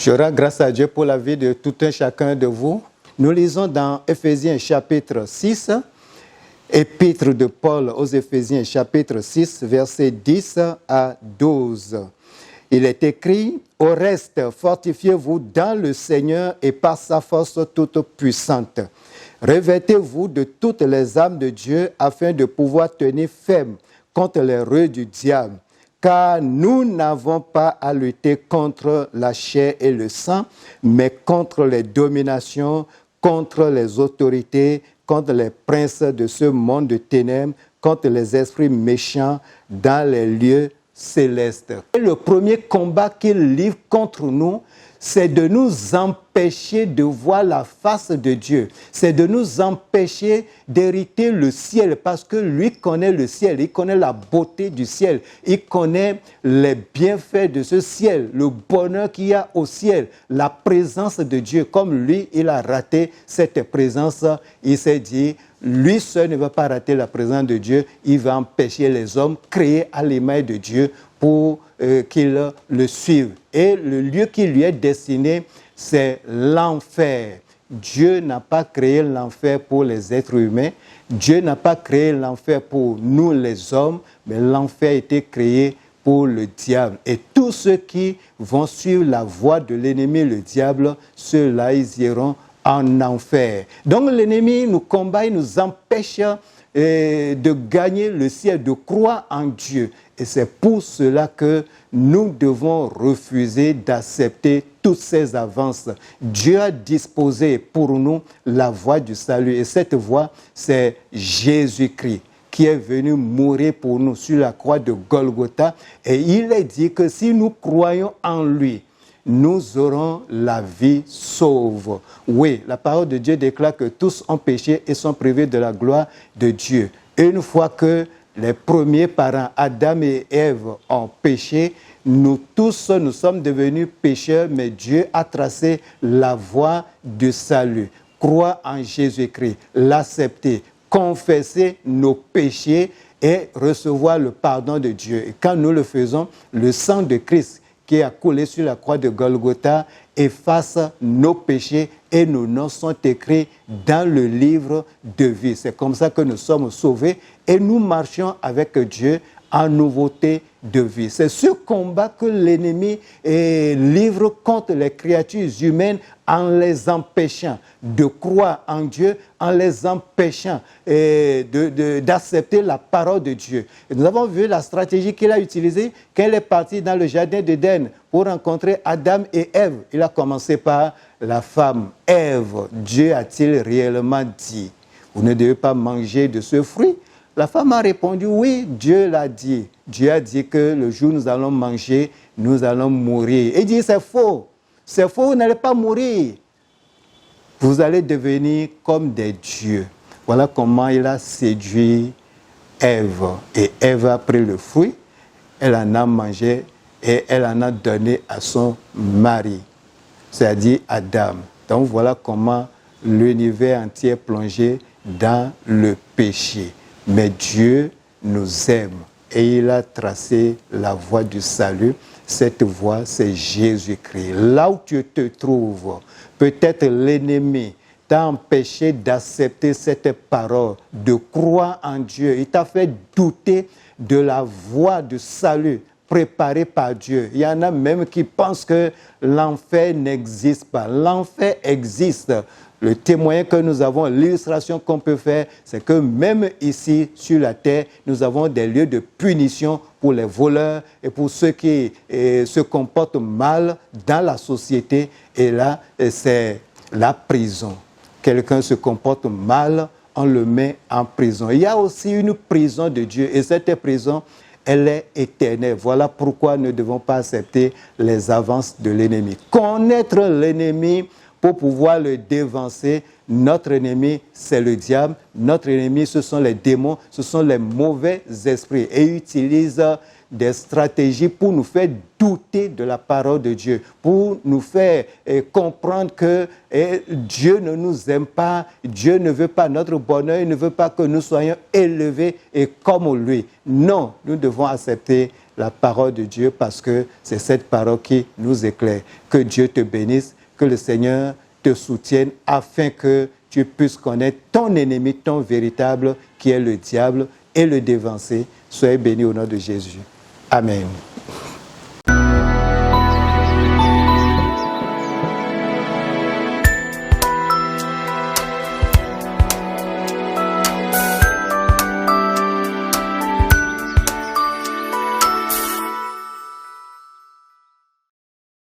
Je rends grâce à Dieu pour la vie de tout un chacun de vous. Nous lisons dans Éphésiens chapitre 6, épître de Paul aux Éphésiens chapitre 6, versets 10 à 12. Il est écrit, « Au reste, fortifiez-vous dans le Seigneur et par sa force toute puissante. Revêtez-vous de toutes les armes de Dieu afin de pouvoir tenir ferme contre les reux du diable. Car nous n'avons pas à lutter contre la chair et le sang, mais contre les dominations, contre les autorités, contre les princes de ce monde de ténèbres, contre les esprits méchants dans les lieux célestes. » Et le premier combat qu'il livre contre nous, c'est de nous empêcher de voir la face de Dieu. C'est de nous empêcher d'hériter le ciel parce que lui connaît le ciel, il connaît la beauté du ciel, il connaît les bienfaits de ce ciel, le bonheur qu'il y a au ciel, la présence de Dieu. Comme lui, il a raté cette présence, il s'est dit, lui seul ne va pas rater la présence de Dieu, il va empêcher les hommes créés à l'image de Dieu pour qu'ils le suivent. Et le lieu qui lui est destiné, c'est l'enfer. Dieu n'a pas créé l'enfer pour les êtres humains. Dieu n'a pas créé l'enfer pour nous les hommes, mais l'enfer a été créé pour le diable. Et tous ceux qui vont suivre la voie de l'ennemi, le diable, ceux-là, ils iront en enfer. Donc l'ennemi nous combat, il nous empêche de gagner le ciel, de croire en Dieu. Et c'est pour cela que nous devons refuser d'accepter toutes ces avances. Dieu a disposé pour nous la voie du salut. Et cette voie, c'est Jésus-Christ qui est venu mourir pour nous sur la croix de Golgotha. Et il est dit que si nous croyons en lui, nous aurons la vie sauve. Oui, la parole de Dieu déclare que tous ont péché et sont privés de la gloire de Dieu. Et une fois que les premiers parents, Adam et Ève, ont péché, nous tous, nous sommes devenus pécheurs, mais Dieu a tracé la voie du salut. Croire en Jésus-Christ, l'accepter, confesser nos péchés et recevoir le pardon de Dieu. Et quand nous le faisons, le sang de Christ qui a coulé sur la croix de Golgotha efface nos péchés et nos noms sont écrits dans le livre de vie. C'est comme ça que nous sommes sauvés et nous marchons avec Dieu en nouveauté de vie. C'est ce combat que l'ennemi livre contre les créatures humaines en les empêchant de croire en Dieu, en les empêchant d'accepter la parole de Dieu. Et nous avons vu la stratégie qu'il a utilisée quand il est parti dans le jardin d'Éden pour rencontrer Adam et Ève. Il a commencé par la femme. Ève, Dieu a-t-il réellement dit, vous ne devez pas manger de ce fruit? La femme a répondu, oui, Dieu l'a dit. Dieu a dit que le jour où nous allons manger, nous allons mourir. Et il dit, c'est faux, vous n'allez pas mourir. Vous allez devenir comme des dieux. Voilà comment il a séduit Ève. Et Ève a pris le fruit, elle en a mangé et elle en a donné à son mari, c'est-à-dire Adam. Donc voilà comment l'univers entier est plongé dans le péché. Mais Dieu nous aime et il a tracé la voie du salut. Cette voie, c'est Jésus-Christ. Là où tu te trouves, peut-être l'ennemi t'a empêché d'accepter cette parole, de croire en Dieu. Il t'a fait douter de la voie du salut préparée par Dieu. Il y en a même qui pensent que l'enfer n'existe pas. L'enfer existe. Le témoin que nous avons, l'illustration qu'on peut faire, c'est que même ici, sur la terre, nous avons des lieux de punition pour les voleurs et pour ceux qui se comportent mal dans la société. Et là, c'est la prison. Quelqu'un se comporte mal, on le met en prison. Il y a aussi une prison de Dieu et cette prison, elle est éternelle. Voilà pourquoi nous ne devons pas accepter les avances de l'ennemi. Connaître l'ennemi pour pouvoir le dévancer. Notre ennemi, c'est le diable. Notre ennemi, ce sont les démons, ce sont les mauvais esprits. Et ils utilisent des stratégies pour nous faire douter de la parole de Dieu, pour nous faire comprendre que Dieu ne nous aime pas, Dieu ne veut pas notre bonheur, il ne veut pas que nous soyons élevés et comme lui. Non, nous devons accepter la parole de Dieu parce que c'est cette parole qui nous éclaire. Que Dieu te bénisse, que le Seigneur te soutienne afin que tu puisses connaître ton ennemi, ton véritable, qui est le diable, et le dévancer. Soyez bénis au nom de Jésus. Amen.